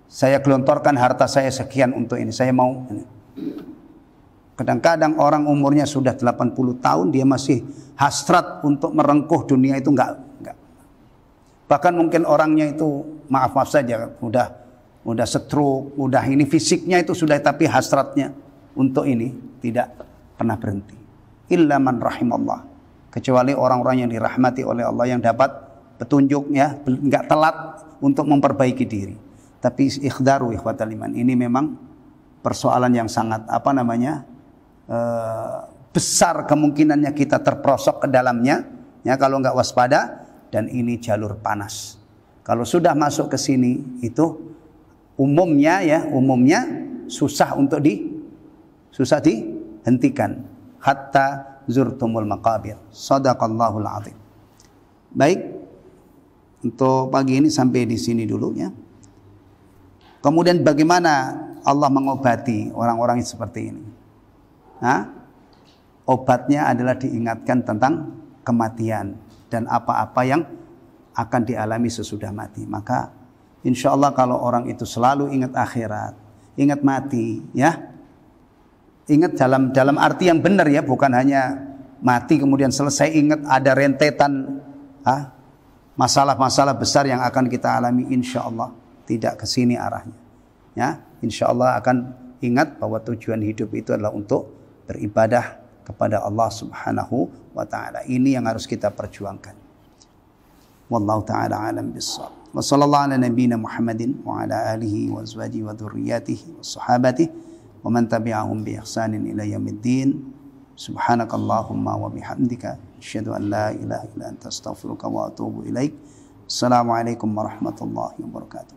S1: Saya gelontorkan harta saya sekian untuk ini, saya mau ini. Kadang-kadang orang umurnya sudah 80 tahun dia masih hasrat untuk merengkuh dunia itu enggak. Bahkan mungkin orangnya itu maaf saja udah stroke, udah ini fisiknya itu sudah, tapi hasratnya untuk ini tidak pernah berhenti. Illa man rahimallah, kecuali orang-orang yang dirahmati oleh Allah yang dapat petunjuk ya, enggak telat untuk memperbaiki diri. Tapi ikhdaru ikhwatal iman, ini memang persoalan yang sangat besar kemungkinannya kita terperosok ke dalamnya, ya kalau nggak waspada. Dan ini jalur panas. Kalau sudah masuk ke sini itu umumnya susah dihentikan. Hatta zurtumul maqabir. Shadaqallahul azim. Baik, untuk pagi ini sampai di sini dulu ya. Kemudian bagaimana Allah mengobati orang-orang seperti ini? Obatnya adalah diingatkan tentang kematian dan apa-apa yang akan dialami sesudah mati. Maka insya Allah kalau orang itu selalu ingat akhirat, ingat mati, ya, ingat dalam arti yang benar ya, bukan hanya mati kemudian selesai, ingat ada rentetan masalah-masalah besar yang akan kita alami. Insya Allah tidak ke sini arahnya. Ya, insya Allah akan ingat bahwa tujuan hidup itu adalah untuk beribadah kepada Allah Subhanahu wa taala. Ini yang harus kita perjuangkan. Wallahu taala alam bissawab. Wa sallallahu ala nabiyyina Muhammadin wa ala alihi wa azwajihi wa dzurriyyatihi wa sahabatihi wa man tabi'ahum bi ihsanin ila yaumiddin. Subhanakallahumma wa bihamdika asyhadu an la ilaha illa anta astaghfiruka wa atubu ilaik. Assalamualaikum warahmatullahi wabarakatuh.